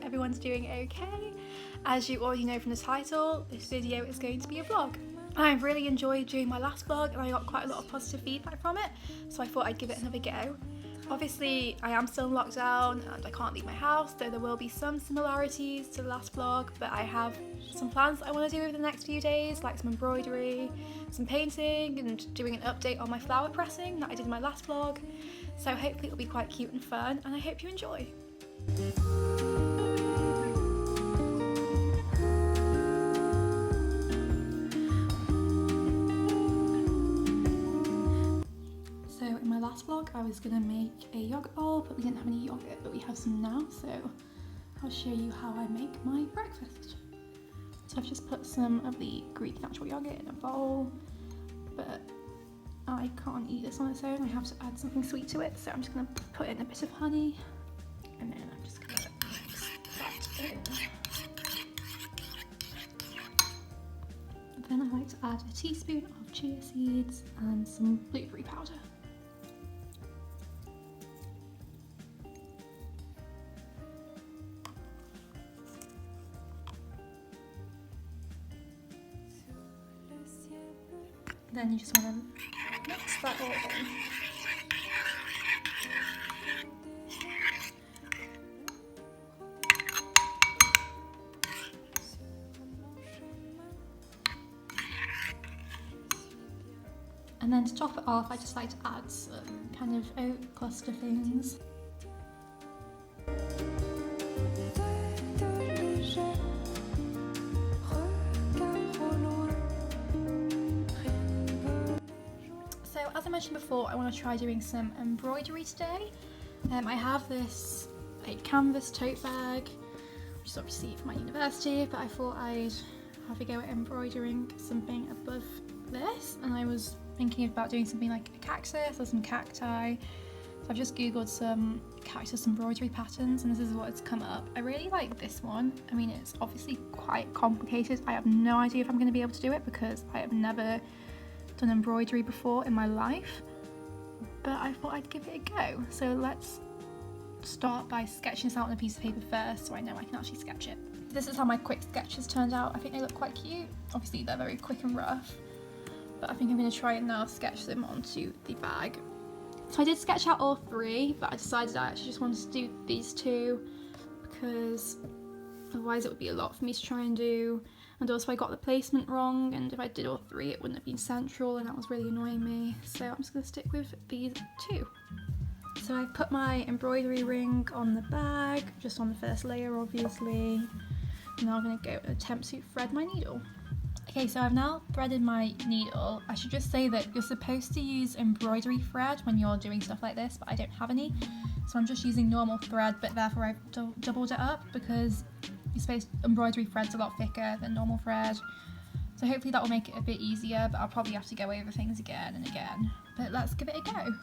everyone's doing okay. As you already know from the title, this video is going to be a vlog. I really enjoyed doing my last vlog and I got quite a lot of positive feedback from it, so I thought I'd give it another go. Obviously, I am still in lockdown and I can't leave my house, though there will be some similarities to the last vlog, but I have some plans that I want to do over the next few days, like some embroidery, some painting, and doing an update on my flower pressing that I did in my last vlog. So hopefully it'll be quite cute and fun, and I hope you enjoy. So in my last vlog I was going to make a yogurt bowl, but we didn't have any yogurt, but we have some now, so I'll show you how I make my breakfast. So I've just put some of the Greek natural yogurt in a bowl, but I can't eat this on its own, I have to add something sweet to it, so I'm just going to put in a bit of honey, and then I'm just going to mix that in. Then I like to add a teaspoon of chia seeds and some blueberry powder. Then you just want to mix that all in. And then to top it off, I just like to add some kind of oat cluster things. So as I mentioned before, I want to try doing some embroidery today. I have this like canvas tote bag, which is obviously for my university, but I thought I'd have a go at embroidering something above this, and I was thinking about doing something like a cactus or some cacti. So I've just googled some cactus embroidery patterns and this is what has come up. I really like this one. I mean, it's obviously quite complicated. I have no idea if I'm going to be able to do it because I have never done embroidery before in my life, but I thought I'd give it a go. So let's start by sketching this out on a piece of paper first so I know I can actually sketch it. This is how my quick sketches turned out. I think they look quite cute. Obviously they're very quick and rough, but I think I'm going to try and now sketch them onto the bag. So I did sketch out all three, but I decided I actually just wanted to do these two because otherwise it would be a lot for me to try and do, and also I got the placement wrong, and if I did all three it wouldn't have been central and that was really annoying me, so I'm just going to stick with these two. So I've put my embroidery ring on the bag, just on the first layer obviously, and now I'm going to go and attempt to thread my needle. Okay, so I've now threaded my needle. I should just say that you're supposed to use embroidery thread when you're doing stuff like this, but I don't have any. So I'm just using normal thread, but therefore I've doubled it up because you're supposed embroidery thread's a lot thicker than normal thread. So hopefully that will make it a bit easier, but I'll probably have to go over things again and again. But let's give it a go.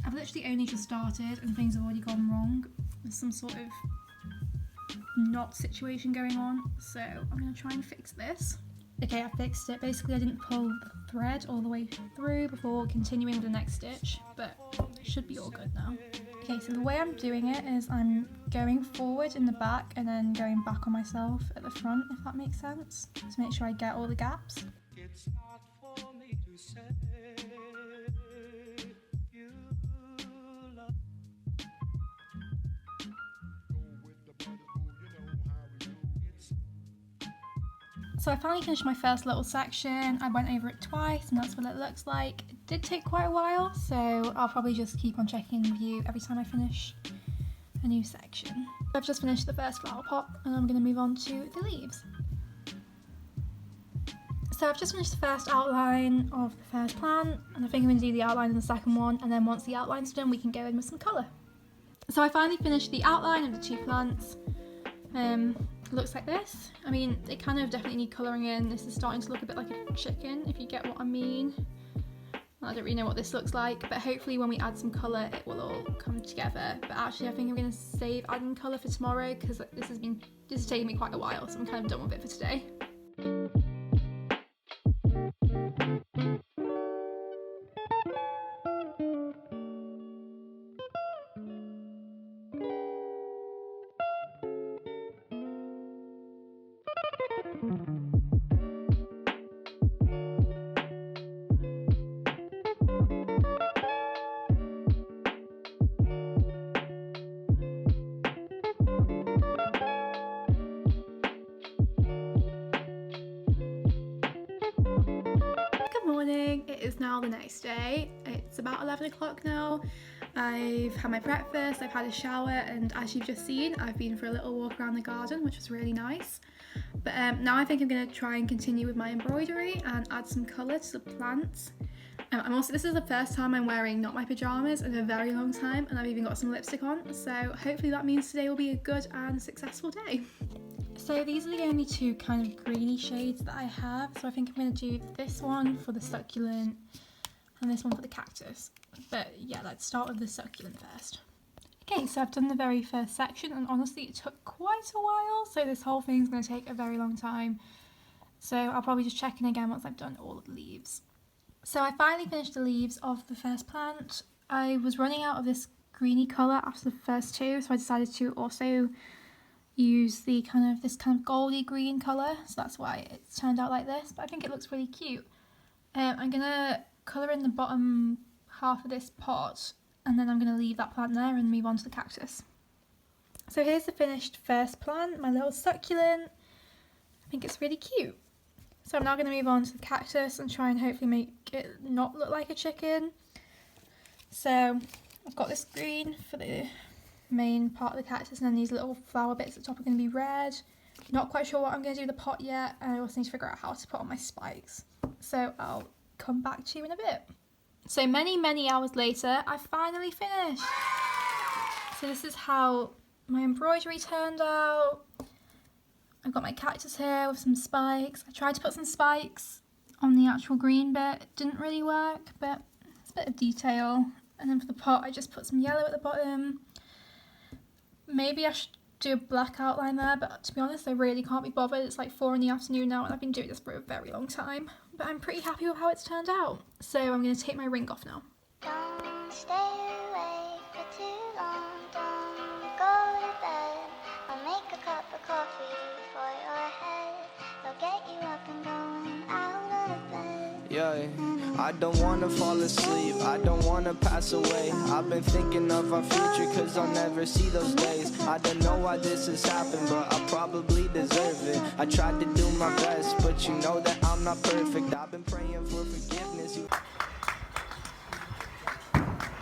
I've literally only just started and things have already gone wrong. There's some sort of knot situation going on, so I'm going to try and fix this. Okay, I fixed it. Basically I didn't pull the thread all the way through before continuing with the next stitch, but it should be all good now. Okay, so the way I'm doing it is I'm going forward in the back and then going back on myself at the front, if that makes sense, to make sure I get all the gaps. It's not for me to say you love. So I finally finished my first little section. I went over it twice and that's what it looks like. It did take quite a while, so I'll probably just keep on checking with you every time I finish a new section. I've just finished the first flower pot and I'm going to move on to the leaves. So I've just finished the first outline of the first plant, and I think I'm going to do the outline in the second one, and then once the outline's done we can go in with some colour. So I finally finished the outline of the two plants. It looks like this. I mean, they kind of definitely need colouring in. This is starting to look a bit like a chicken, if you get what I mean. I don't really know what this looks like, but hopefully when we add some colour it will all come together. But actually I think I'm going to save adding colour for tomorrow because this has taken me quite a while, so I'm kind of done with it for today. morning. It is now the next day. It's about 11 o'clock now. I've had my breakfast, I've had a shower, and as you've just seen, I've been for a little walk around the garden, which was really nice. But now I think I'm going to try and continue with my embroidery and add some colour to the plants. This is the first time I'm wearing not my pyjamas in a very long time, and I've even got some lipstick on, so hopefully that means today will be a good and successful day. So these are the only two kind of greeny shades that I have, so I think I'm going to do this one for the succulent and this one for the cactus. But yeah, let's start with the succulent first. Okay, so I've done the very first section, and honestly it took quite a while, so this whole thing's going to take a very long time. So I'll probably just check in again once I've done all of the leaves. So I finally finished the leaves of the first plant. I was running out of this greeny colour after the first two, so I decided to also use this kind of goldy green colour, so that's why it's turned out like this, but I think it looks really cute. I'm going to colour in the bottom half of this pot, and then I'm going to leave that plant there and move on to the cactus. So here's the finished first plant, my little succulent. I think it's really cute. So I'm now going to move on to the cactus and try and hopefully make it not look like a chicken. So I've got this green for the main part of the cactus, and then these little flower bits at the top are going to be red. Not quite sure what I'm going to do with the pot yet, and I also need to figure out how to put on my spikes. So I'll come back to you in a bit. So many hours later, I finally finished. So this is how my embroidery turned out. I've got my cactus here with some spikes. I tried to put some spikes on the actual green bit. It didn't really work, but it's a bit of detail. And then for the pot, I just put some yellow at the bottom. Maybe I should do a black outline there, but to be honest, I really can't be bothered. It's like 4 in the afternoon now, and I've been doing this for a very long time. But I'm pretty happy with how it's turned out. So I'm going to take my ring off now. Don't stay awake for too long, don't go to bed. I'll make a cup of coffee for your head. I'll get you up and going out of bed. Yeah, I don't wanna fall asleep, I don't wanna pass away. I've been thinking of our future cause I'll never see those days. I don't know why this has happened, but I probably deserve it. I tried to do my best, but you know that I'm not perfect. I've been praying for forgiveness.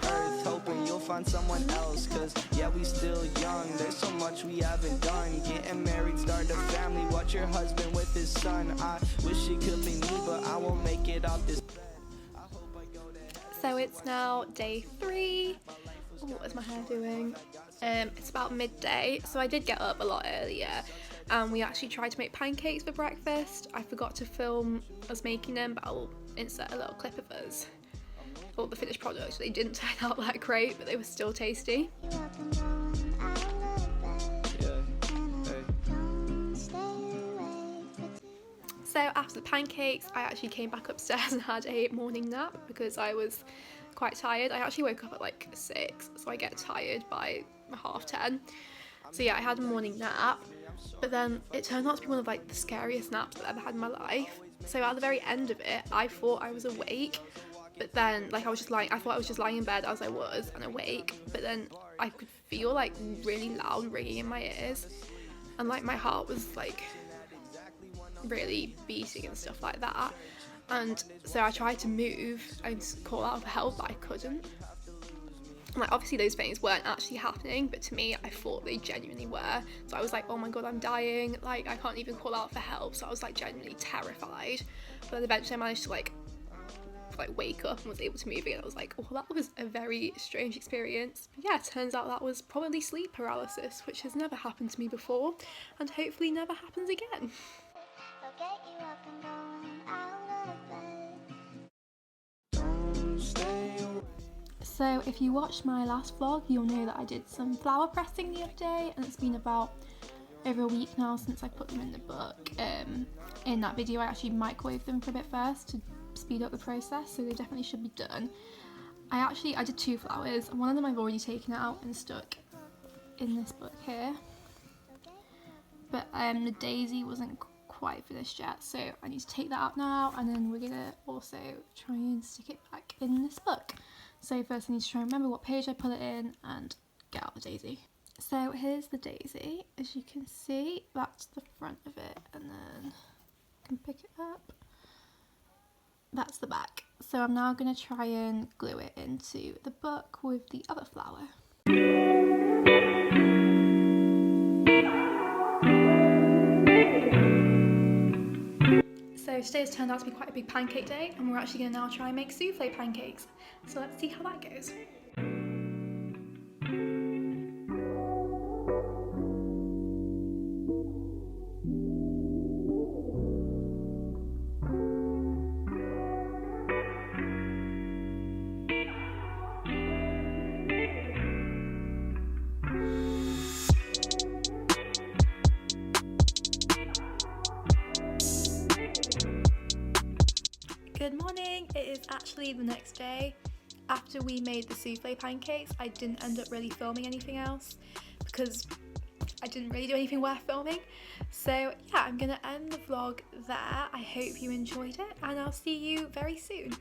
Earth, hoping you'll find someone else, cause yeah, we still young. There's so much we haven't done. Getting married, start a family, watch your husband with his son. I wish it could be me, but I won't make it off this bed. I hope I go to heaven. So it's now day 3. What is my hair doing? It's about midday, so I did get up a lot earlier, and we actually tried to make pancakes for breakfast. I forgot to film us making them, but I'll insert a little clip of us. Or the finished product. They didn't turn out that great, but they were still tasty. You up and going out of bed. Yeah, hey. Don't stay awake for too So after the pancakes, I actually came back upstairs and had a morning nap because I was quite tired. I actually woke up at like 6, so I get tired by 10:30. So yeah, I had a morning nap, but then it turned out to be one of like the scariest naps I've ever had in my life. So at the very end of it, I thought I was awake, but then like I thought I was just lying in bed as I was and awake, but then I could feel like really loud ringing in my ears, and like my heart was like really beating and stuff like that. And so I tried to move and call out for help, but I couldn't. And like obviously those things weren't actually happening, but to me I thought they genuinely were. So I was like, oh my god, I'm dying, like I can't even call out for help. So I was like genuinely terrified. But then eventually I managed to like wake up and was able to move again. I was like, oh, that was a very strange experience. But yeah, it turns out that was probably sleep paralysis, which has never happened to me before, and hopefully never happens again. I'll get you up and going out of bed. Don't stay awake. So if you watched my last vlog, you'll know that I did some flower pressing the other day, and it's been about over a week now since I put them in the book. In that video I actually microwaved them for a bit first to speed up the process, so they definitely should be done. I did 2 flowers, and one of them I've already taken out and stuck in this book here, but the daisy wasn't quite finished yet, so I need to take that out now, and then we're gonna also try and stick it back in this book. So first I need to try and remember what page I put it in and get out the daisy. So here's the daisy. As you can see, that's the front of it, and then I can pick it up. that's the back. So I'm now going to try and glue it into the book with the other flower. So today has turned out to be quite a big pancake day, and we're actually going to now try and make souffle pancakes. So let's see how that goes. Good morning, it is actually the next day. After we made the souffle pancakes, I didn't end up really filming anything else because I didn't really do anything worth filming. So yeah, I'm gonna end the vlog there. I hope you enjoyed it and I'll see you very soon.